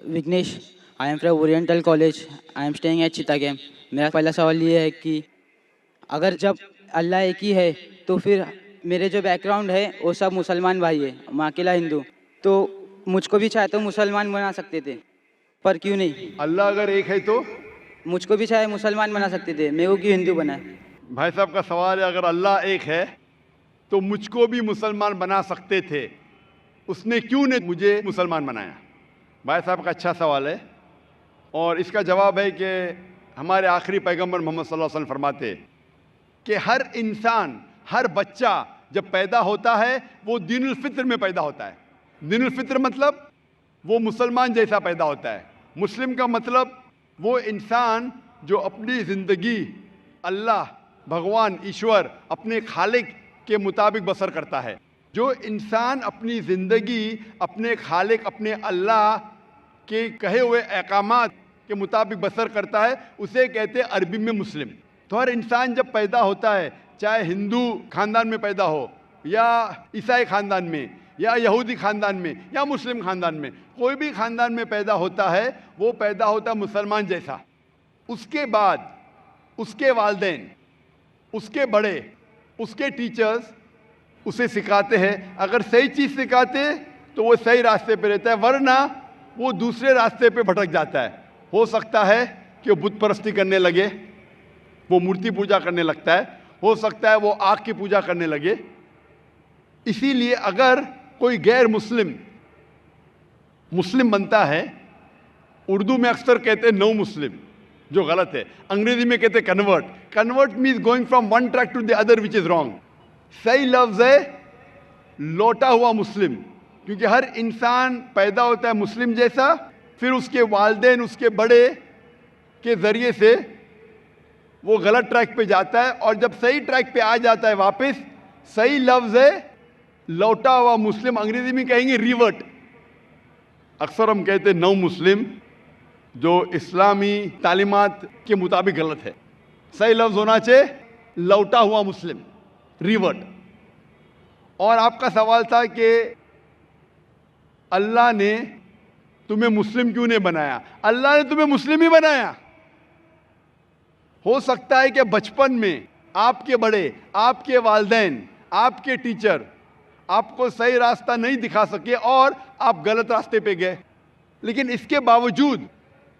Vighnesh, I am from oriental college, I am staying at Chittagong. मेरा पहला सवाल ये है कि अगर जब अल्लाह एक ही है तो फिर मेरे जो बैकग्राउंड है वो सब मुसलमान भाई है, मैं अकेला हिंदू, तो मुझको भी चाहे तो मुसलमान बना सकते थे, पर क्यों नहीं? अल्लाह अगर एक है तो मुझको भी चाहे मुसलमान बना सकते थे, मेरे को क्यों हिंदू बनाए? भाई साहब का सवाल है, अगर अल्लाह एक है तो मुझको भी मुसलमान बना सकते थे, उसने क्यों ने मुझे मुसलमान बनाया? भाई साहब का अच्छा सवाल है और इसका जवाब है कि हमारे आखिरी पैगंबर मोहम्मद सल्लल्लाहु अलैहि वसल्लम फरमाते कि हर इंसान, हर बच्चा जब पैदा होता है वो दीनुल फित्र में पैदा होता है। दीनुल फित्र मतलब वो मुसलमान जैसा पैदा होता है। मुस्लिम का मतलब वो इंसान जो अपनी ज़िंदगी अल्लाह, भगवान, ईश्वर, अपने खालिक के मुताबिक बसर करता है। जो इंसान अपनी ज़िंदगी अपने खालिक, अपने अल्लाह के कहे हुए अहकामात के मुताबिक बसर करता है, उसे कहते हैं अरबी में मुस्लिम। तो हर इंसान जब पैदा होता है, चाहे हिंदू ख़ानदान में पैदा हो या ईसाई ख़ानदान में या यहूदी ख़ानदान में या मुस्लिम ख़ानदान में, कोई भी ख़ानदान में पैदा होता है, वो पैदा होता है मुसलमान जैसा। उसके बाद उसके वालिदैन, उसके बड़े, उसके टीचर्स उसे सिखाते हैं। अगर सही चीज़ सिखाते तो वो सही रास्ते पे रहता है, वरना वो दूसरे रास्ते पे भटक जाता है। हो सकता है कि वो बुत परस्ती करने लगे, वो मूर्ति पूजा करने लगता है, हो सकता है वो आग की पूजा करने लगे। इसीलिए अगर कोई गैर मुस्लिम मुस्लिम बनता है, उर्दू में अक्सर कहते हैं नो मुस्लिम, जो गलत है। अंग्रेजी में कहते हैं convert. Convert means going from one track to the other which is wrong. सही लफ्ज़ है लौटा हुआ मुस्लिम, क्योंकि हर इंसान पैदा होता है मुस्लिम जैसा, फिर उसके वालिदैन, उसके बड़े के ज़रिए से वो गलत ट्रैक पे जाता है, और जब सही ट्रैक पे आ जाता है वापस, सही लफ्ज़ है लौटा हुआ मुस्लिम। अंग्रेजी में कहेंगे रिवर्ट। अक्सर हम कहते हैं नौ मुस्लिम, जो इस्लामी तालीमात के मुताबिक गलत है। सही लफ्ज़ होना चाहिए लौटा हुआ मुस्लिम, रिवर्ट। और आपका सवाल था कि अल्लाह ने तुम्हें मुस्लिम क्यों नहीं बनाया? अल्लाह ने तुम्हें मुस्लिम ही बनाया। हो सकता है कि बचपन में आपके बड़े, आपके वालिदैन, आपके टीचर आपको सही रास्ता नहीं दिखा सके और आप गलत रास्ते पे गए, लेकिन इसके बावजूद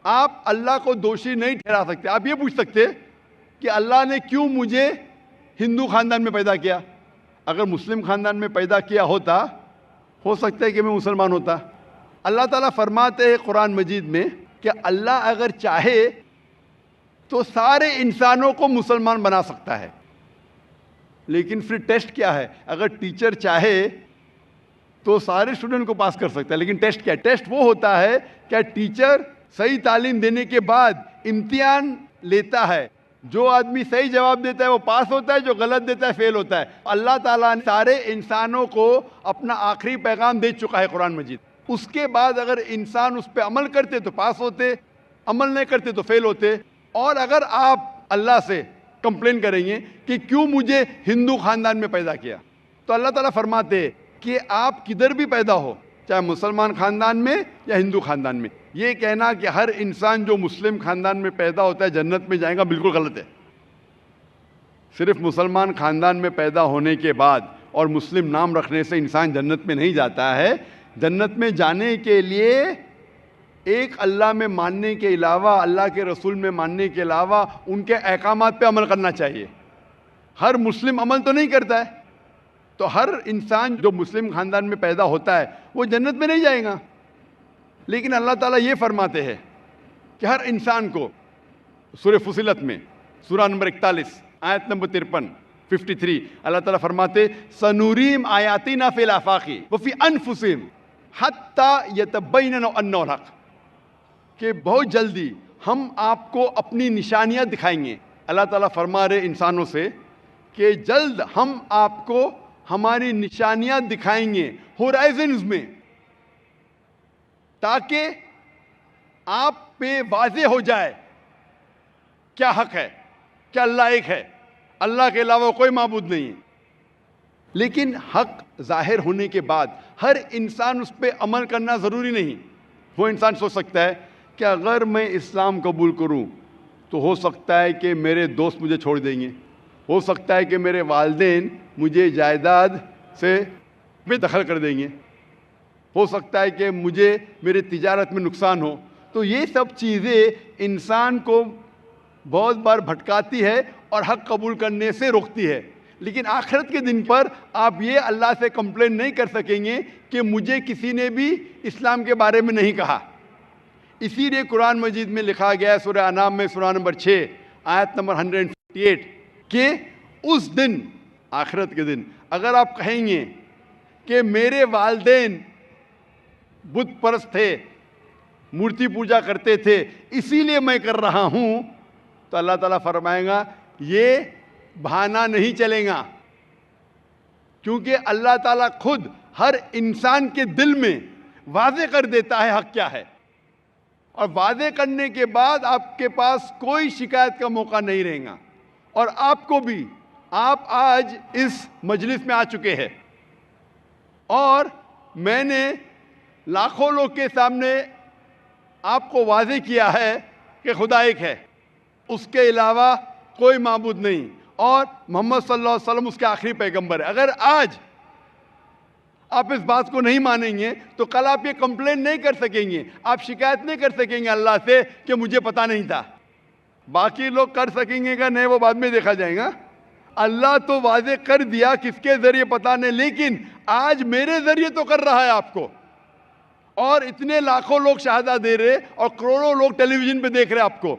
आप अल्लाह को दोषी नहीं ठहरा सकते। आप ये पूछ सकते कि अल्लाह ने क्यों मुझे हिंदू ख़ानदान में पैदा किया? अगर मुस्लिम ख़ानदान में पैदा किया होता, हो सकता है कि मैं मुसलमान होता। अल्लाह ताला फरमाते हैं कुरान मजीद में कि अल्लाह अगर चाहे तो सारे इंसानों को मुसलमान बना सकता है, लेकिन फिर टेस्ट क्या है? अगर टीचर चाहे तो सारे स्टूडेंट को पास कर सकता है, लेकिन टेस्ट क्या है? टेस्ट वो होता है क्या टीचर सही तालीम देने के बाद इम्तिहान लेता है। जो आदमी सही जवाब देता है वो पास होता है, जो गलत देता है फेल होता है। अल्लाह ताला ने सारे इंसानों को अपना आखिरी पैगाम दे चुका है कुरान मजीद। उसके बाद अगर इंसान उस पर अमल करते तो पास होते, अमल नहीं करते तो फेल होते। और अगर आप अल्लाह से कंप्लेन करेंगे कि क्यों मुझे हिंदू ख़ानदान में पैदा किया, तो अल्लाह ताला फरमाते कि आप किधर भी पैदा हो, चाहे मुसलमान ख़ानदान में या हिंदू ख़ानदान में, ये कहना कि हर इंसान जो मुस्लिम ख़ानदान में पैदा होता है जन्नत में जाएगा, बिल्कुल गलत है। सिर्फ मुसलमान ख़ानदान में पैदा होने के बाद और मुस्लिम नाम रखने से इंसान जन्नत में नहीं जाता है। जन्नत में जाने के लिए एक अल्लाह में मानने के अलावा, अल्लाह के रसूल में मानने के अलावा उनके अहकामात पे अमल करना चाहिए। हर मुस्लिम अमल तो नहीं करता है, तो हर इंसान जो मुस्लिम ख़ानदान में पैदा होता है वो जन्नत में नहीं जाएगा। लेकिन अल्लाह ताला ये फरमाते हैं कि हर इंसान को, सूरह फुसिलत में सूरा नंबर 41 आयत नंबर 53 अल्लाह ताला फरमाते सनूरीम आयातिना फिल आफाकी व फी अनफुसिहिम हत्ता यतबय्यन अन्नहुल हक, कि बहुत जल्दी हम आपको अपनी निशानियां दिखाएंगे। अल्लाह ताला फरमा रहे इंसानों से कि जल्द हम आपको हमारी निशानियां दिखाएंगे होराइजन्स में, ताकि आप पे वाज़ेह हो जाए क्या हक है, क्या अल्लाह एक है, अल्लाह के अलावा कोई माबूद नहीं है। लेकिन हक जाहिर होने के बाद हर इंसान उस पर अमल करना ज़रूरी नहीं। वो इंसान सोच सकता है कि अगर मैं इस्लाम कबूल करूं तो हो सकता है कि मेरे दोस्त मुझे छोड़ देंगे, हो सकता है कि मेरे वालिदैन मुझे जायदाद से बेदखल कर देंगे, हो सकता है कि मुझे मेरे तिजारत में नुकसान हो। तो ये सब चीज़ें इंसान को बहुत बार भटकाती है और हक कबूल करने से रोकती है। लेकिन आखिरत के दिन पर आप ये अल्लाह से कंप्लेन नहीं कर सकेंगे कि मुझे किसी ने भी इस्लाम के बारे में नहीं कहा। इसीलिए कुरान मजीद में लिखा गया है सूरह अनाम में सूरह नंबर 6 आयत नंबर 158 कि उस दिन, आखिरत के दिन, अगर आप कहेंगे कि मेरे वालिदैन बुत परस्त थे, मूर्ति पूजा करते थे, इसीलिए मैं कर रहा हूँ, तो अल्लाह ताला फरमाएगा ये बहाना नहीं चलेगा, क्योंकि अल्लाह ताला खुद हर इंसान के दिल में वादे कर देता है हक क्या है, और वादे करने के बाद आपके पास कोई शिकायत का मौका नहीं रहेगा। और आपको भी, आप आज इस मजलिस में आ चुके हैं और मैंने लाखों लोग के सामने आपको वादे किया है कि खुदा एक है, उसके अलावा कोई माबूद नहीं, और मोहम्मद सल्लल्लाहु अलैहि वसल्लम उसके आखिरी पैगंबर है। अगर आज आप इस बात को नहीं मानेंगे तो कल आप ये कंप्लेन नहीं कर सकेंगे, आप शिकायत नहीं कर सकेंगे अल्लाह से कि मुझे पता नहीं था। बाकी लोग कर सकेंगे क्या नहीं, वो बाद में देखा जाएगा। अल्लाह तो वादे कर दिया, किसके जरिए पता नहीं, लेकिन आज मेरे जरिए तो कर रहा है आपको, और इतने लाखों लोग शहादा दे रहे और करोड़ों लोग टेलीविजन पे देख रहे आपको।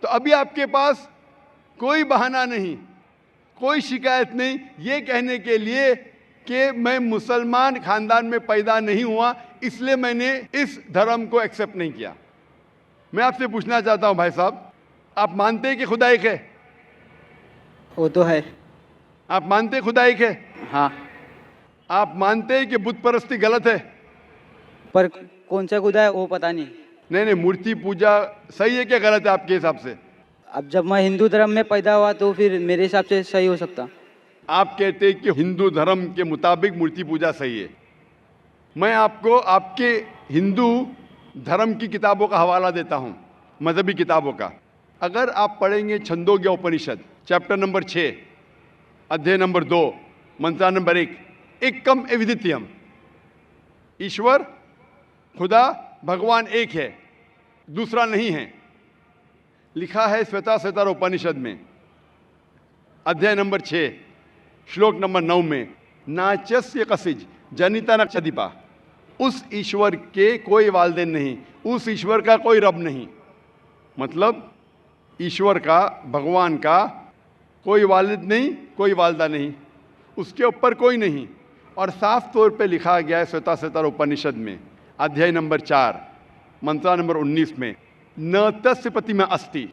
तो अभी आपके पास कोई बहाना नहीं, कोई शिकायत नहीं ये कहने के लिए कि मैं मुसलमान खानदान में पैदा नहीं हुआ इसलिए मैंने इस धर्म को एक्सेप्ट नहीं किया। मैं आपसे पूछना चाहता हूं भाई साहब, आप मानते हैं कि खुदा एक है? वो तो है। आप मानते हैं खुदा एक है? हाँ। आप मानते हैं कि बुत परस्ती गलत है? पर कौन सा खुदा है वो पता नहीं। नहीं, मूर्ति पूजा सही है क्या गलत है आपके हिसाब से? अब जब मैं हिंदू धर्म में पैदा हुआ तो फिर मेरे हिसाब से सही हो सकता। आप कहते हैं कि हिंदू धर्म के मुताबिक मूर्ति पूजा सही है। मैं आपको आपके हिंदू धर्म की किताबों का हवाला देता हूं, मजहबी किताबों का। अगर आप पढ़ेंगे छंदोग्य उपनिषद चैप्टर नंबर 6 अध्याय नंबर 2 मंत्र नंबर 1, एकम एविदित्यम, ईश्वर खुदा भगवान एक है, दूसरा नहीं है, लिखा है श्वेताश्वतर उपनिषद में अध्याय नंबर 6 श्लोक नंबर 9 में, नाचस्य कसिज जनिता नक्षदिपा, उस ईश्वर के कोई वालिदैन नहीं, उस ईश्वर का कोई रब नहीं। मतलब ईश्वर का, भगवान का कोई वालिद नहीं, कोई वालदा नहीं, उसके ऊपर कोई नहीं। और साफ तौर पे लिखा गया है श्वेताश्वतर उपनिषद में अध्याय नंबर 4 मंत्र नंबर 19 में, न तस्य प्रतिमा अस्ति,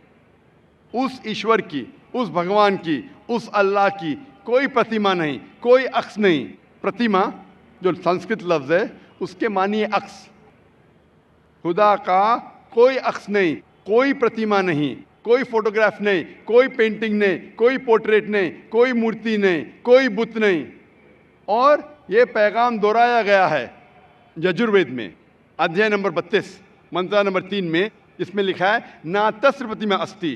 उस ईश्वर की, उस भगवान की, उस अल्लाह की कोई प्रतिमा नहीं, कोई अक्स नहीं। प्रतिमा जो संस्कृत लफ्ज़ है उसके मानिए अक्स। खुदा का कोई अक्स नहीं, कोई प्रतिमा नहीं, कोई फोटोग्राफ नहीं, कोई पेंटिंग नहीं, कोई पोर्ट्रेट नहीं, कोई मूर्ति नहीं, कोई बुत नहीं। और ये पैगाम दोहराया गया है यजुर्वेद में अध्याय नंबर 32 मंत्र नंबर 3 में, इसमें लिखा है ना तस्य प्रतिमा अस्ति,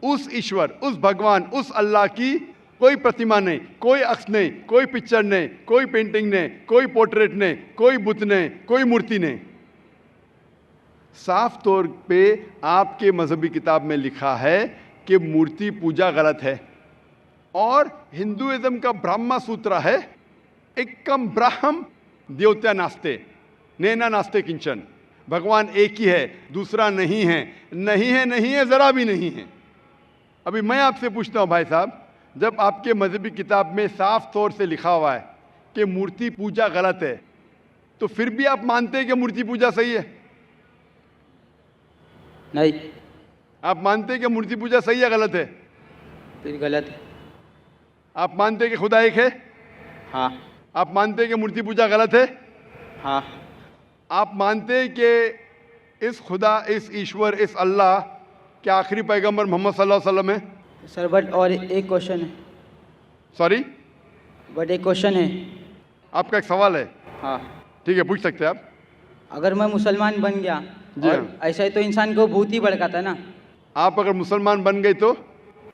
उस ईश्वर, उस भगवान, उस अल्लाह की कोई प्रतिमा नहीं, कोई अक्स नहीं, कोई पिक्चर नहीं, कोई पेंटिंग नहीं, कोई पोर्ट्रेट नहीं, कोई बुत नहीं, कोई मूर्ति नहीं। साफ तौर पे आपके मजहबी किताब में लिखा है कि मूर्ति पूजा गलत है। और हिंदुइज्म का ब्रह्मा सूत्र है, एकम ब्रह्म देवता नास्ते नैना नास्ते किंचन, भगवान एक ही है, दूसरा नहीं है, नहीं है, नहीं है, जरा भी नहीं है। अभी मैं आपसे पूछता हूं भाई साहब, जब आपके मजहबी किताब में साफ तौर से लिखा हुआ है कि मूर्ति पूजा गलत है, तो फिर भी आप मानते हैं कि मूर्ति पूजा सही है? नहीं। आप मानते हैं कि मूर्ति पूजा सही है गलत है? फिर गलत है। आप मानते हैं कि खुदा एक है? हाँ। आप मानते हैं कि मूर्ति पूजा गलत है? हाँ। आप मानते हैं कि इस खुदा, इस ईश्वर, इस अल्लाह के आखिरी पैगंबर मोहम्मद सल्लल्लाहु अलैहि वसल्लम है? सर बट और एक क्वेश्चन है। सॉरी, बट एक क्वेश्चन है। आपका एक सवाल है? हाँ। ठीक है, पूछ सकते हैं आप। अगर मैं मुसलमान बन गया जी और हाँ। ऐसा ही तो इंसान को भूत ही भड़काता ना। आप अगर मुसलमान बन गए तो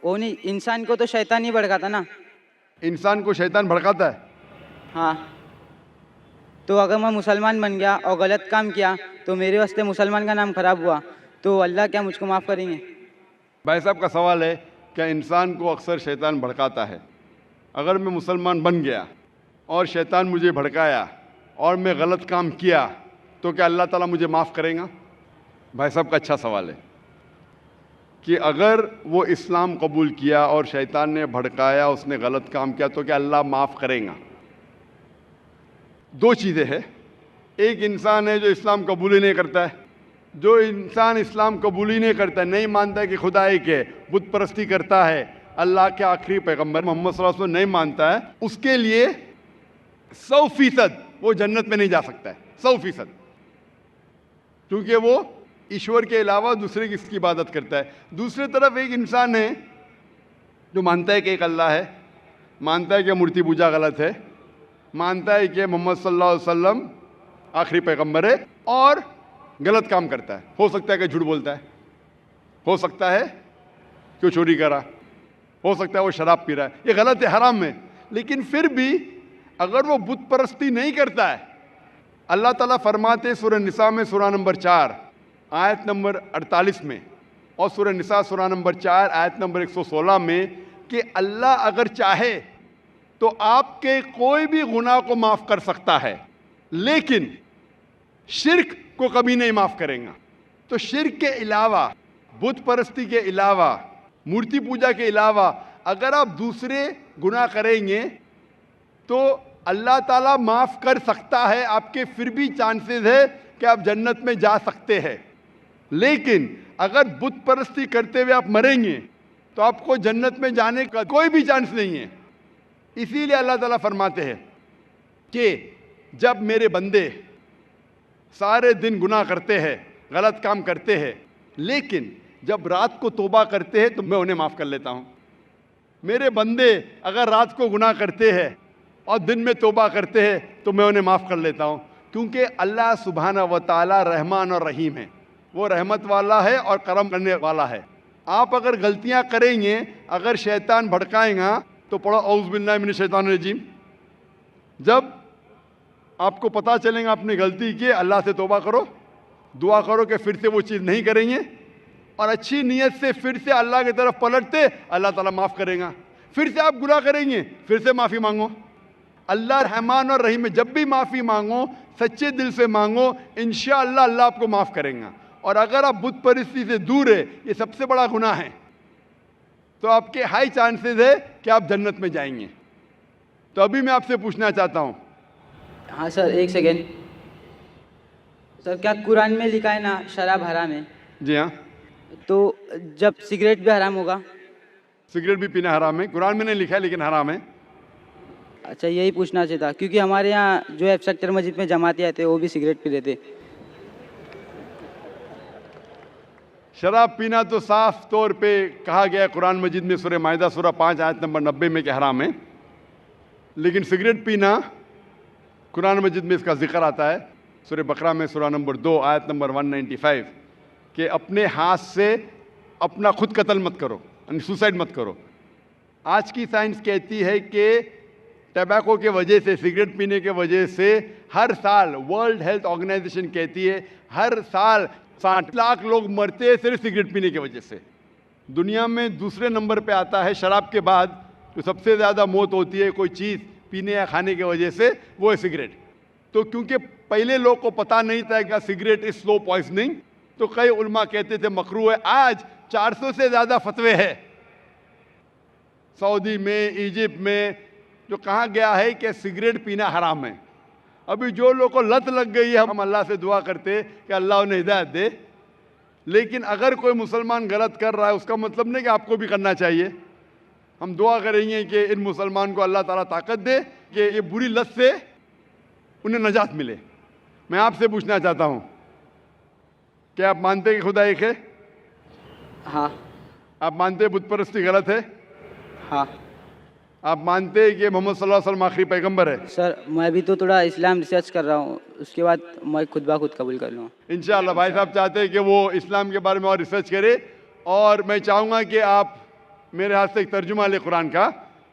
वो नहीं, इंसान को तो शैतान ही भड़काता ना। इंसान को शैतान भड़काता है। हाँ, तो अगर मैं मुसलमान बन गया और गलत काम किया तो मेरे वास्ते मुसलमान का नाम खराब हुआ, तो अल्लाह क्या मुझको माफ़ करेंगे? भाई साहब का सवाल है, क्या इंसान को अक्सर शैतान भड़काता है? अगर मैं मुसलमान बन गया और शैतान मुझे भड़काया और मैं गलत काम किया तो क्या अल्लाह ताला मुझे माफ़ करेगा? भाई साहब का अच्छा सवाल है कि अगर वो इस्लाम कबूल किया और शैतान ने भड़काया, उसने गलत काम किया, तो क्या अल्लाह माफ़ करेगा? दो चीज़ें हैं। एक इंसान है जो इस्लाम कबूल ही नहीं करता है। जो इंसान इस्लाम कबूल ही नहीं करता, नहीं मानता है कि खुदा एक है, बुत परस्ती करता है, अल्लाह के आखिरी पैगंबर मोहम्मद सल्लल्लाहु अलैहि वसल्लम नहीं मानता है, उसके लिए 100% वो जन्नत में नहीं जा सकता है। 100%, क्योंकि वो ईश्वर के अलावा दूसरे की इसकी इबादत करता है। दूसरी तरफ एक इंसान है जो मानता है कि एक अल्लाह है, मानता है कि मूर्ति पूजा गलत है, मानता है कि मोहम्मद सल्लल्लाहु अलैहि वसल्लम आखिरी पैगंबर है, और गलत काम करता है। हो सकता है कि झूठ बोलता है, हो सकता है कि वो चोरी करा, हो सकता है वो शराब पी रहा है, ये गलत है, हराम है। लेकिन फिर भी अगर वो बुत परस्ती नहीं करता है, अल्लाह ताला फरमाते सूरह निसा में सूरह नंबर 4 आयत नंबर 48 में, और सूरह निसा सूरह नंबर 4 आयत नंबर 116 में कि अल्लाह अगर चाहे तो आपके कोई भी गुनाह को माफ़ कर सकता है, लेकिन शिर्क को कभी नहीं माफ़ करेगा। तो शिर्क के अलावा, बुत परस्ती के अलावा, मूर्ति पूजा के अलावा अगर आप दूसरे गुनाह करेंगे तो अल्लाह ताला माफ़ कर सकता है, आपके फिर भी चांसेस है कि आप जन्नत में जा सकते हैं। लेकिन अगर बुत परस्ती करते हुए आप मरेंगे तो आपको जन्नत में जाने का कोई भी चांस नहीं है। इसीलिए अल्लाह ताला फरमाते हैं कि जब मेरे बंदे सारे दिन गुनाह करते हैं, गलत काम करते हैं, लेकिन जब रात को तौबा करते हैं तो मैं उन्हें माफ़ कर लेता हूँ। मेरे बंदे अगर रात को गुनाह करते हैं और दिन में तौबा करते हैं तो मैं उन्हें माफ़ कर लेता हूँ, क्योंकि अल्लाह सुब्हाना व तआला रहमान और रहीम है। वो रहमत वाला है और करम करने वाला है। आप अगर गलतियाँ करेंगे, अगर शैतान भड़काएगा तो पढ़ो औज़ु बिल्लाहि मिनश शैतानिर रजीम। जब आपको पता चलेगा आपने गलती की, अल्लाह से तौबा करो, दुआ करो कि फिर से वो चीज़ नहीं करेंगे, और अच्छी नीयत से फिर से अल्लाह की तरफ पलटते, अल्लाह ताला माफ़ करेगा। फिर से आप गुनाह करेंगे, फिर से माफ़ी मांगो। अल्लाह रहमान और रहीम है, जब भी माफ़ी मांगो सच्चे दिल से मांगो, इंशाअल्लाह अल्लाह आपको माफ़ करेगा। और अगर आप बुत परस्ती से दूर है, ये सबसे बड़ा गुनाह है, तो आपके हाई चांसेस है कि आप जन्नत में जाएंगे। तो अभी मैं आपसे पूछना चाहता हूँ। हाँ सर, एक सेकेंड सर, क्या कुरान में लिखा है ना शराब हराम है? जी हाँ, तो जब सिगरेट भी हराम होगा? सिगरेट भी पीना हराम है, कुरान में नहीं लिखा है लेकिन हराम है। अच्छा, यही पूछना चाहिए था, क्योंकि हमारे यहाँ जो है सेक्टर मस्जिद में जमाती आते वो भी सिगरेट पी लेते। शराब पीना तो साफ तौर पे कहा गया कुरान मजीद में सूरह माइदा सूरह 5 आयत नंबर 90 में कि हराम है। लेकिन सिगरेट पीना कुरान मजीद में इसका जिक्र आता है सूरह बकरा में सूरह नंबर 2 आयत नंबर 195 कि अपने हाथ से अपना खुद कत्ल मत करो, यानी सुसाइड मत करो। आज की साइंस कहती है कि टबैको के वजह से, सिगरेट पीने के वजह से हर साल, वर्ल्ड हेल्थ ऑर्गेनाइजेशन कहती है, हर साल 60 लाख लोग मरते हैं सिर्फ सिगरेट पीने की वजह से। दुनिया में दूसरे नंबर पे आता है शराब के बाद, जो सबसे ज़्यादा मौत होती है कोई चीज़ पीने या खाने की वजह से, वो है सिगरेट। तो क्योंकि पहले लोग को पता नहीं था कि सिगरेट इज स्लो पॉइजनिंग, तो कई उलमा कहते थे मकरू है। आज 400 से ज़्यादा फतवे हैं सऊदी में, इजिप्ट में, जो कहा गया है कि सिगरेट पीना हराम है। अभी जो लोगों को लत लग गई है, हम अल्लाह से दुआ करते कि अल्लाह उन्हें हिदायत दे। लेकिन अगर कोई मुसलमान गलत कर रहा है, उसका मतलब नहीं कि आपको भी करना चाहिए। हम दुआ करेंगे कि इन मुसलमान को अल्लाह ताला ताकत दे कि ये बुरी लत से उन्हें नजात मिले। मैं आपसे पूछना चाहता हूँ, क्या आप मानते हैं कि खुदा एक है? हाँ। आप मानते हैं बुत परस्ती गलत है? हाँ। आप मानते हैं कि मोहम्मद सल्लल्लाहु अलैहि वसल्लम आखिरी पैगंबर है? सर मैं भी तो थोड़ा इस्लाम रिसर्च कर रहा हूँ, उसके बाद मैं खुद ब खुद कबूल कर लूँगा। इंशाअल्लाह भाई साहब चाहते हैं कि वो इस्लाम के बारे में और रिसर्च करे, और मैं चाहूँगा कि आप मेरे हाथ से एक तर्जुमा ले कुरान का,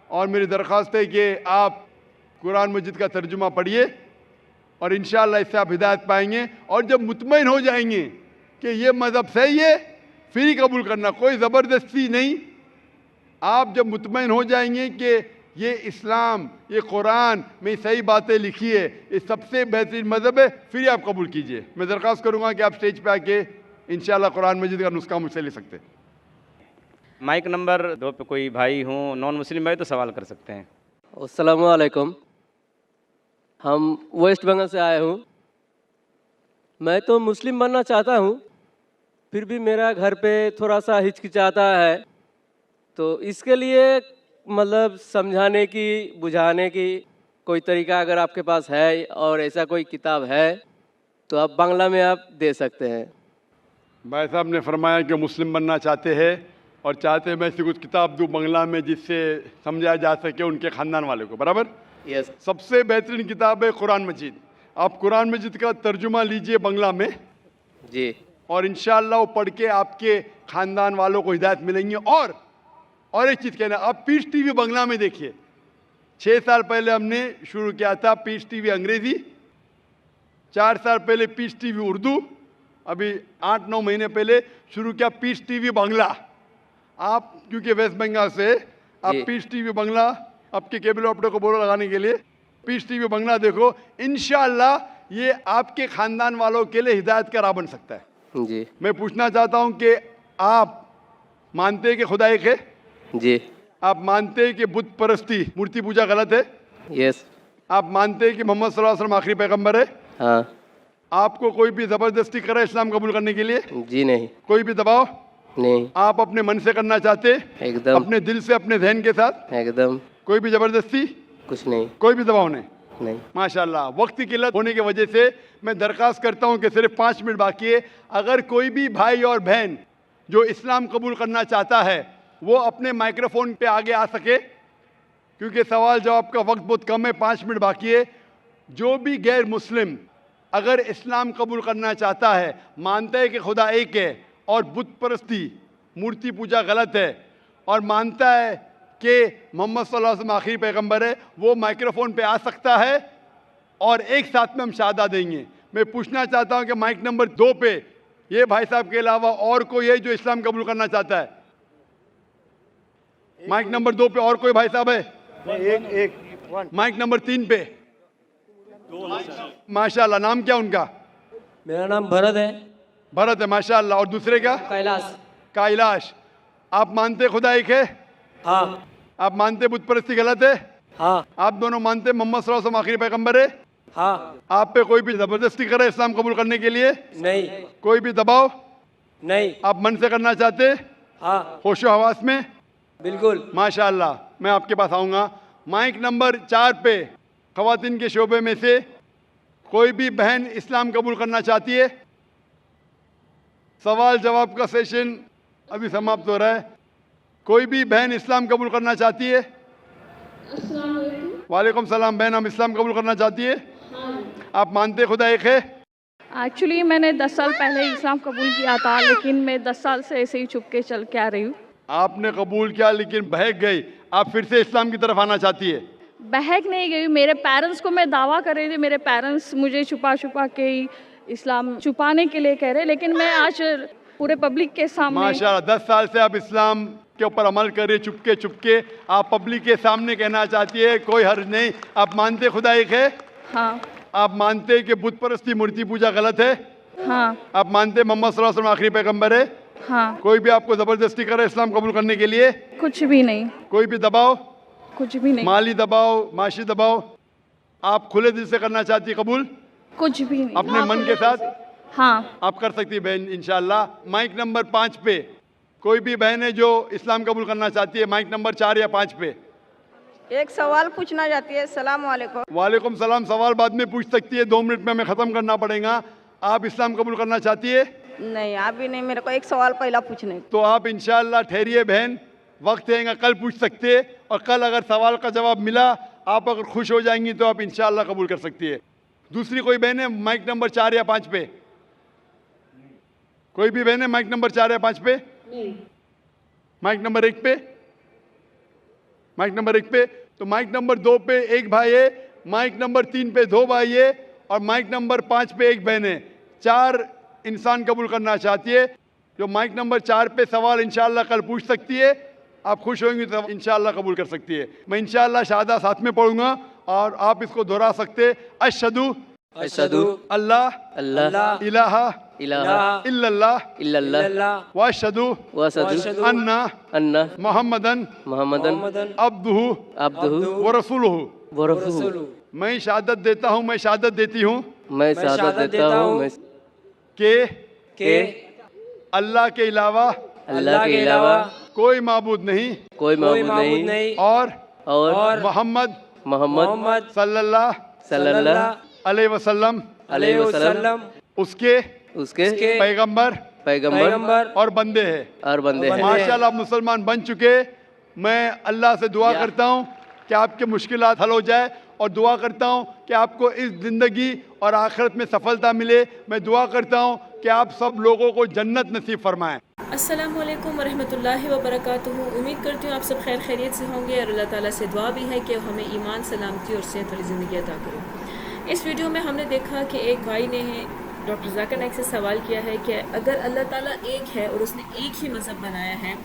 और मेरी दरख्वास्त है कि आप कुरान मजीद का तर्जुमा पढ़िए और इंशाअल्लाह इससे आप हिदायत पाएंगे। और जब मुतमईन हो जाएंगे कि ये मज़हब सही है, फिर ही कबूल करना, कोई ज़बरदस्ती नहीं। आप जब मुतमईन हो जाएंगे कि ये इस्लाम, ये कुरान में सही बातें लिखी है, ये सबसे बेहतरीन मज़हब है, फिर ही आप कबूल कीजिए। मैं दरख्वास्त करूँगा कि आप स्टेज पे आके इंशाअल्लाह कुरान मजीद का नुस्खा मुझसे ले सकते हैं। माइक नंबर 2 पे कोई भाई हों, नॉन मुस्लिम भाई, तो सवाल कर सकते हैं। अस्सलाम वालेकुम। हम वेस्ट बंगाल से आए हूँ। मैं तो मुस्लिम बनना चाहता हूँ, फिर भी मेरा घर पे थोड़ा सा हिचकिचाता है, तो इसके लिए मतलब समझाने की, बुझाने की कोई तरीका अगर आपके पास है और ऐसा कोई किताब है तो आप बांग्ला में आप दे सकते हैं। भाई साहब ने फरमाया कि मुस्लिम बनना चाहते हैं और चाहते हैं मैं ऐसी कुछ किताब दूँ बांग्ला में जिससे समझाया जा सके उनके ख़ानदान वाले को, बराबर? यस। सबसे बेहतरीन किताब है कुरान मजीद। आप कुरान मजीद का तर्जुमा लीजिए बांग्ला में जी। और इंशाअल्लाह वो पढ़ के आपके ख़ानदान वालों को हिदायत मिलेंगी। और एक चीज़ कहना, आप पीस टीवी बांग्ला में देखिए। 6 साल पहले हमने शुरू किया था पीस टीवी अंग्रेज़ी, 4 साल पहले पीस टीवी उर्दू, अभी 8-9 महीने पहले शुरू किया पीस टीवी बांग्ला। आप क्योंकि वेस्ट बंगाल से, आप जी। पीस टीवी बांग्ला आपके केबल ऑपरेटर को बोलो लगाने के लिए, पीस टीवी बांग्ला देखो, इंशाअल्लाह ये आपके ख़ानदान वालों के लिए हिदायत का राह बन सकता है। जी। मैं पूछना चाहता हूँ कि आप मानते हैं कि खुदा एक है? जी। आप मानते हैं कि बुत परस्ती, मूर्ति पूजा गलत है? यस। आप मानते हैं कि मोहम्मद सल्लल्लाहु अलैहि वसल्लम आखिरी पैगंबर है? हाँ। आपको कोई भी ज़बरदस्ती करे इस्लाम कबूल करने के लिए? जी नहीं। कोई भी दबाव नहीं। आप अपने मन से करना चाहते? एकदम। अपने दिल से, अपने जहन के साथ? एकदम। कोई भी ज़बरदस्ती, कुछ नहीं। कोई भी दबाव नहीं? नहीं। माशाल्लाह। वक्त की किल्लत होने की वजह से मैं दरख्वास्त करता हूं कि सिर्फ 5 मिनट बाकी है। अगर कोई भी भाई और बहन जो इस्लाम कबूल करना चाहता है वो अपने माइक्रोफोन पे आगे आ सके, क्योंकि सवाल जवाब का वक्त बहुत कम है, 5 मिनट बाकी है। जो भी गैर मुस्लिम अगर इस्लाम कबूल करना चाहता है, मानता है कि खुदा एक है और बुत परस्ती, मूर्ति पूजा गलत है, और मानता है कि मोहम्मद सल्लल्लाहु अलैहि वसल्लम आखिरी पैगंबर है, वो माइक्रोफोन पे आ सकता है और एक साथ में हम शहादा देंगे। मैं पूछना चाहता हूं कि माइक नंबर 2 पे ये भाई साहब के अलावा और कोई है जो इस्लाम कबूल करना चाहता है? माइक नंबर 2 पे और कोई भाई साहब है? एक माइक नंबर 3 पे। माशाल्लाह। नाम क्या उनका? मेरा नाम भरत है। भरत है, माशाल्लाह। और दूसरे का? कैलाश। कैलाश। आप मानते खुदा एक है? हाँ। आप मानते बुत परस्ती गलत है? हाँ। आप दोनों मानते मोहम्मद सल्लल्लाहु अलैहि वसल्लम आखिरी पैगंबर है? हाँ। आप पे कोई भी जबरदस्ती करे इस्लाम कबूल करने के लिए? नहीं। कोई भी दबाव? नहीं। आप मन से करना चाहते? हाँ। होशो हवास में? बिल्कुल। माशाल्लाह। मैं आपके पास आऊँगा। माइक नंबर 4 पे ख़वातीन के शोबे में से कोई भी बहन इस्लाम कबूल करना चाहती है? सवाल जवाब का सेशन अभी समाप्त हो रहा है। कोई भी बहन इस्लाम कबूल करना चाहती है? वालेकुम सलाम। बहन, हम इस्लाम कबूल करना चाहती है? आप मानते खुदा एक है? एक्चुअली मैंने 10 साल पहले इस्लाम कबूल किया था, लेकिन मैं 10 साल से ऐसे ही छुप के चल के आ रही हूँ। आपने कबूल किया लेकिन बहक गई, आप फिर से इस्लाम की तरफ आना चाहती है? बहक नहीं गई। मेरे पेरेंट्स को मैं दावा कर रही थी, मेरे पेरेंट्स मुझे छुपा छुपा के ही इस्लाम छुपाने के लिए कह रहे, लेकिन मैं आज पूरे पब्लिक के सामने। माशाल्लाह। 10 साल से आप इस्लाम के ऊपर अमल कर रहे, चुपके चुपके आप पब्लिक के सामने कहना चाहती है, कोई हर्ज नहीं। आप मानते खुदा एक है? हाँ। आप मानते हैं कि बुत परस्ती, मूर्ति पूजा गलत है? हाँ। आप मानते मोहम्मद सल्लल्लाहु अलैहि वसल्लम आखिरी पैगंबर है? हाँ। कोई भी आपको जबरदस्ती करे इस्लाम कबूल करने के लिए? कुछ भी नहीं। कोई भी दबाव? कुछ भी नहीं। माली दबाव, माशी दबाव? आप खुले दिल से करना चाहती है कबूल? कुछ भी नहीं। अपने मन के साथ? हाँ। आप कर सकती है बहन इंशाल्लाह। माइक नंबर 5 पे कोई भी बहन है जो इस्लाम कबूल करना चाहती है? माइक नंबर 4 या 5 पे। एक सवाल पूछना चाहती है। सलाम वालेकुम। वालेकुम सलाम। सवाल बाद में पूछ सकती है, 2 मिनट में हमें ख़त्म करना पड़ेगा। आप इस्लाम कबूल करना चाहती है? नहीं, अभी नहीं। मेरे को एक सवाल पहला पूछने। तो आप इंशाल्लाह ठहरिए बहन, वक्त रहेगा कल पूछ सकते हैं, और कल अगर सवाल का जवाब मिला, आप अगर खुश हो जाएंगी तो आप इंशाअल्लाह कबूल कर सकती है। दूसरी कोई बहन है माइक नंबर 4 या 5 पे? कोई भी बहन है माइक नंबर 4 या 5 पे? माइक नंबर 1 पे? माइक नंबर 1 पे? तो माइक नंबर 2 पे एक भाई है, माइक नंबर 3 पे 2 भाई है, और माइक नंबर 5 पे एक बहन है। 4 इंसान कबूल करना चाहती है। जो माइक नंबर 4 पे सवाल इंशाअल्लाह कल पूछ सकती है, आप खुश होंगी तो इंशाअल्लाह कबूल कर सकती है। मैं इंशाअल्लाह शहादा साथ में पढ़ूंगा और आप इसको दोहरा सकते हैं। अशहदु अशहदु अल्लाह अल्लाह इलाहा इलाहा इल्लल्लाह इल्लल्लाह व अशहदु व अशहदु अन्ना अन्ना मुहम्मदन मुहम्मदन अब्दुहु अब्दुहु व रसूलुहु। व रसूलुहु। मैं शहादत देता हूँ, मैं शहादत देती हूँ मैं शहादत देता हूँ मैं कि अल्लाह के अलावा अल्लाह के अलावा कोई माबूद नहीं कोई माबूद नहीं और मोहम्मद सल्लल्लाहु अलैहि वसल्लम उसके पैगंबर और बंदे हैं। माशाअल्लाह आप मुसलमान बन चुके। मैं अल्लाह से दुआ करता हूँ कि आपके मुश्किलात हल हो जाए, और दुआ करता हूँ कि आपको इस ज़िंदगी और आखिरत में सफलता मिले। मैं दुआ करता हूँ कि आप सब लोगों को जन्नत नसीब फरमाएं। अस्सलाम वालेकुम वरहमतुल्लाहि वबरकातुहू। उम्मीद करती हूँ आप सब खैर खैरियत से होंगे, और अल्लाह ताला से दुआ भी है कि हमें ईमान, सलामती और सेहत वाली ज़िंदगी अता करें। इस वीडियो में हमने देखा कि एक भाई ने डॉक्टर जाकिर नाइक से सवाल किया है कि अगर अल्लाह ताला एक है और उसने एक ही मज़हब बनाया है,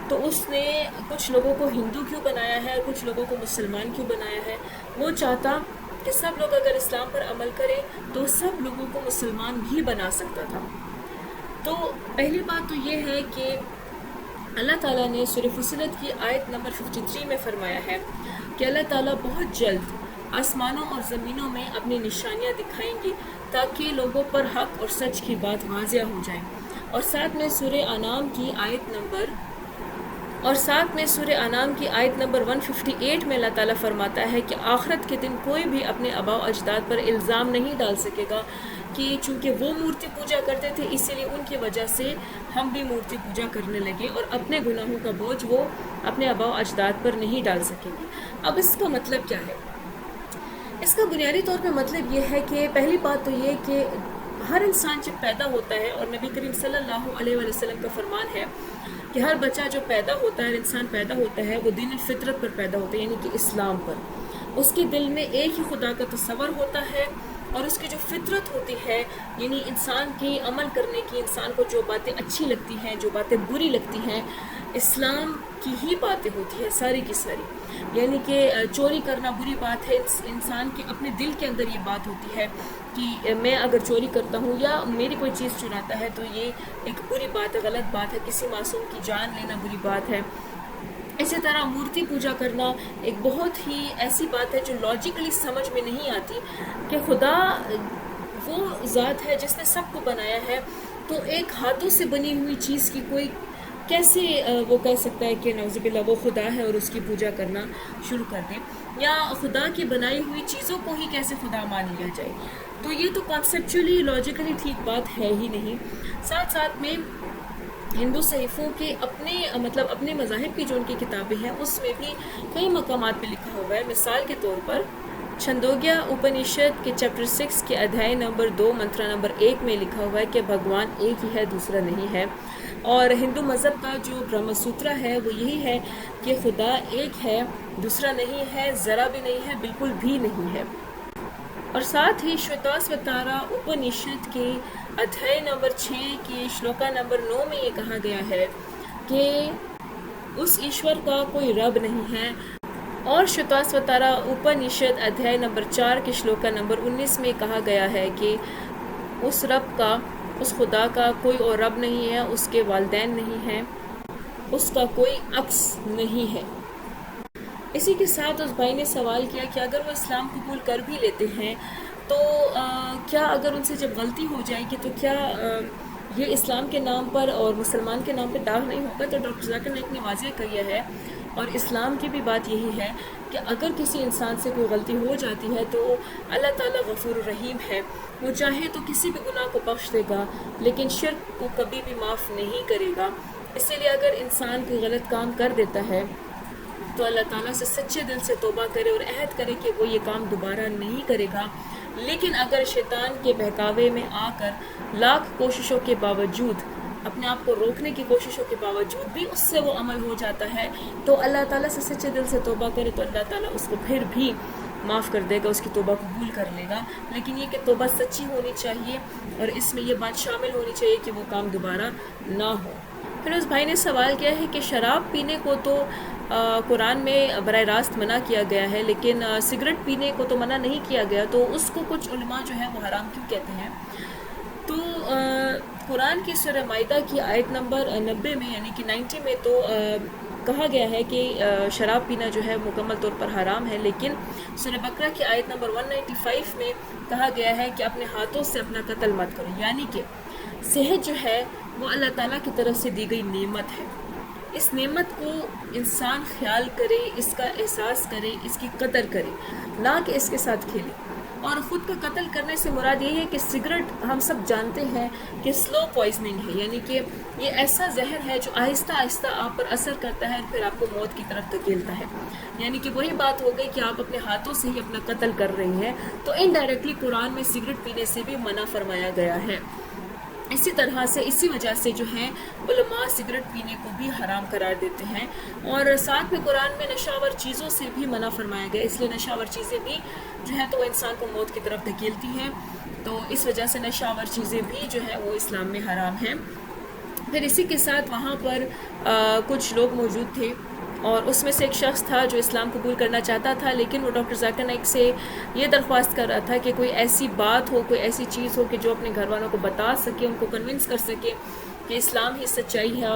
तो उसने कुछ लोगों को हिंदू क्यों बनाया है, कुछ लोगों को मुसलमान क्यों बनाया है। वो चाहता कि सब लोग अगर इस्लाम पर अमल करें तो सब लोगों को मुसलमान भी बना सकता था। तो पहली बात तो ये है कि अल्लाह ताला ने सूरह फुसिलत की आयत नंबर 53 में फरमाया है कि अल्लाह ताला बहुत जल्द आसमानों और ज़मीनों में अपनी निशानियाँ दिखाएंगे ताकि लोगों पर हक और सच की बात वाज़िया हो जाए। और साथ में सूरह अनाम की आयत नंबर 158 में अल्लाह ताला फरमाता है कि आखिरत के दिन कोई भी अपने आबा अजदाद पर इल्ज़ाम नहीं डाल सकेगा कि चूँकि वो मूर्ति पूजा करते थे इसीलिए उनकी वजह से हम भी मूर्ति पूजा करने लगे, और अपने गुनाहों का बोझ वो अपने आबा अजदाद पर नहीं डाल सकेंगे। अब इसका मतलब क्या है? इसका बुनियादी तौर पे मतलब ये है कि पहली बात तो ये कि हर इंसान जब पैदा होता है, और नबी करीम सल्लल्लाहु अलैहि वसल्लम का फरमान है कि हर बच्चा जो पैदा होता है, इंसान पैदा होता है, वो दीन फितरत पर पैदा होता है, यानी कि इस्लाम पर। उसके दिल में एक ही खुदा का तस्वर होता है, और उसकी जो फितरत होती है, यानी इंसान की अमल करने की, इंसान को जो बातें अच्छी लगती हैं, जो बातें बुरी लगती हैं, इस्लाम की ही बातें होती है सारी की सारी। यानी कि चोरी करना बुरी बात है, इंसान के अपने दिल के अंदर ये बात होती है कि मैं अगर चोरी करता हूँ या मेरी कोई चीज़ चुराता है तो ये एक बुरी बात है, गलत बात है, किसी मासूम की जान लेना बुरी बात है। इसी तरह मूर्ति पूजा करना एक बहुत ही ऐसी बात है जो लॉजिकली समझ में नहीं आती कि खुदा वो ज़ात है जिसने सबको बनाया है, तो एक हाथों से बनी हुई चीज़ की कोई कैसे वो कह सकता है कि नौज़ुबिल्लाह वो खुदा है और उसकी पूजा करना शुरू कर दे, या खुदा की बनाई हुई चीज़ों को ही कैसे खुदा मान लिया जाए। तो ये तो कॉन्सेप्चुअली लॉजिकली ठीक बात है ही नहीं। साथ साथ में हिंदू सहीफ़ों के अपने मज़ाहिब की जो उनकी किताबें हैं उसमें भी कई मकामात पे लिखा हुआ है। मिसाल के तौर पर छंदोग्या उपनिषद के चैप्टर 6 के अध्याय नंबर 2 मंत्रा नंबर 1 में लिखा हुआ है कि भगवान एक ही है, दूसरा नहीं है। और हिंदू मज़हब का जो ब्रह्मसूत्र है वो यही है कि खुदा एक है, दूसरा नहीं है, ज़रा भी नहीं है, बिल्कुल भी नहीं है। और साथ ही श्वेताश्वतारा उपनिषद के अध्याय नंबर 6 के श्लोका नंबर 9 में ये कहा गया है कि उस ईश्वर का कोई रब नहीं है। और श्वेताश्वतारा उपनिषद अध्याय नंबर 4 के श्लोका नंबर 19 में कहा गया है कि उस रब का, उस खुदा का कोई और रब नहीं है, उसके वालिदैन नहीं हैं, उसका कोई अक्स नहीं है। इसी के साथ उस भाई ने सवाल किया कि अगर वो इस्लाम कबूल कर भी लेते हैं तो क्या अगर उनसे जब गलती हो जाएगी तो क्या ये इस्लाम के नाम पर और मुसलमान के नाम पर दाग नहीं होगा? तो डॉक्टर जाकिर नाइक ने वाज़ेह किया है और इस्लाम की भी बात यही है कि अगर किसी इंसान से कोई गलती हो जाती है तो अल्लाह ताला गफूर रहीम है, वो चाहे तो किसी भी गुनाह को बख्श देगा लेकिन शिर्क को कभी भी माफ़ नहीं करेगा। इसीलिए अगर इंसान कोई गलत काम कर देता है तो अल्लाह ताला से सच्चे दिल से तौबा करे और अहद करे कि वो ये काम दोबारा नहीं करेगा। लेकिन अगर शैतान के बहकावे में आकर लाख कोशिशों के बावजूद, अपने आप को रोकने की कोशिशों के बावजूद भी उससे वो अमल हो जाता है तो अल्लाह ताला से सच्चे दिल से तौबा करे तो अल्लाह ताला उसको फिर भी माफ़ कर देगा, उसकी तौबा कबूल कर लेगा। लेकिन ये कि तौबा सच्ची होनी चाहिए और इसमें ये बात शामिल होनी चाहिए कि वो काम दोबारा ना हो। फिर उस भाई ने सवाल किया है कि शराब पीने को तो कुरान में बराह रास्त मना किया गया है, लेकिन सिगरेट पीने को तो मना नहीं किया गया, तो उसको कुछ उलमा जो है वो हराम क्यों कहते हैं। तो कुरान की सूरह माइदा की आयत नंबर 90 में यानी कि 90 में तो कहा गया है कि शराब पीना जो है मुकम्मल तौर पर हराम है, लेकिन सूरह बकरा की आयत नंबर 195 में कहा गया है कि अपने हाथों से अपना कत्ल मत करो। यानी कि सेहत जो है वो अल्लाह ताला की तरफ से दी गई नेमत है। इस नेमत को इंसान ख्याल करे, इसका एहसास करे, इसकी कदर करे, ना कि इसके साथ खेले। और ख़ुद का कत्ल करने से मुराद यही है कि सिगरेट हम सब जानते हैं कि स्लो पॉइजनिंग है, यानी कि ये ऐसा जहर है जो आहिस्ता आहिस्ता आप पर असर करता है और फिर आपको मौत की तरफ धकेलता है। यानी कि वही बात हो गई कि आप अपने हाथों से ही अपना कत्ल कर रही हैं, तो इनडायरेक्टली कुरान में सिगरेट पीने से भी मना फरमाया गया है। इसी तरह से इसी वजह से जो है उलमा सिगरेट पीने को भी हराम करार देते हैं और साथ में कुरान में नशावर चीज़ों से भी मना फरमाया गया, इसलिए नशावर चीज़ें भी जो है तो वो इंसान को मौत की तरफ धकेलती हैं, तो इस वजह से नशावर चीज़ें भी जो है वो इस्लाम में हराम हैं। फिर इसी के साथ वहाँ पर कुछ लोग मौजूद थे और उसमें से एक शख्स था जो इस्लाम कबूल करना चाहता था, लेकिन वो डॉक्टर जाकिर नाइक से ये दरख्वास्त कर रहा था कि कोई ऐसी बात हो, कोई ऐसी चीज़ हो कि जो अपने घर वालों को बता सके, उनको कन्विंस कर सके कि इस्लाम ही सच्चाई है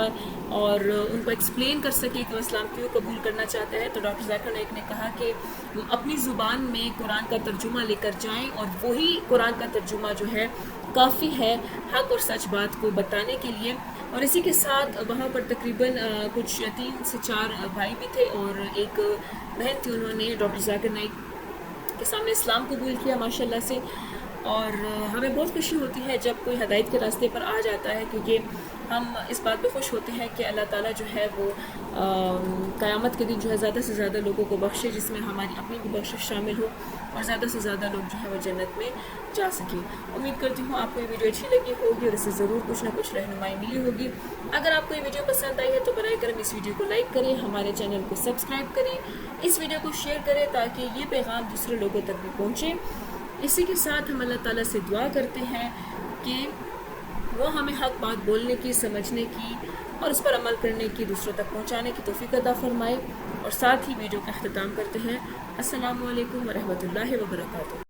और उनको एक्सप्लेन कर सके कि वो इस्लाम क्यों कबूल करना चाहता है। तो डॉक्टर जाकिर नाइक ने कहा कि वो अपनी ज़ुबान में कुरान का तर्जुमा लेकर जाएं और वही कुरान का तर्जुमा जो है काफ़ी है हक़ और सच बात को बताने के लिए। और इसी के साथ वहाँ पर तकरीबन कुछ 3 से 4 भाई भी थे और एक बहन थी, उन्होंने डॉक्टर जाकिर नाइक के सामने इस्लाम कबूल किया माशाल्लाह से। और हमें बहुत खुशी होती है जब कोई हिदायत के रास्ते पर आ जाता है, क्योंकि हम इस बात पे खुश होते हैं कि अल्लाह ताला जो है वो क़यामत के दिन जो है ज़्यादा से ज़्यादा लोगों को बख्शे, जिसमें हमारी अपनी भी बख्शिश शामिल हो और ज़्यादा से ज़्यादा लोग जो है वो जन्नत में जा सकें। उम्मीद करती हूँ आपको ये वीडियो अच्छी लगी होगी और इससे ज़रूर कुछ ना कुछ रहनुमाई मिली होगी। अगर आपको ये वीडियो पसंद आई है तो बराए करम इस वीडियो को लाइक करें, हमारे चैनल को सब्सक्राइब करें, इस वीडियो को शेयर करें ताकि ये पैगाम दूसरे लोगों तक भी पहुँचे। इसी के साथ हम अल्लाह ताला से दुआ करते हैं कि वो हमें हक़ बात बोलने की, समझने की और उस पर अमल करने की, दूसरों तक पहुंचाने की तौफीक अता फरमाए। और साथ ही वीडियो का अख्तिताम करते हैं। अस्सलामु अलैकुम व रहमतुल्लाहि व बरकातुहू।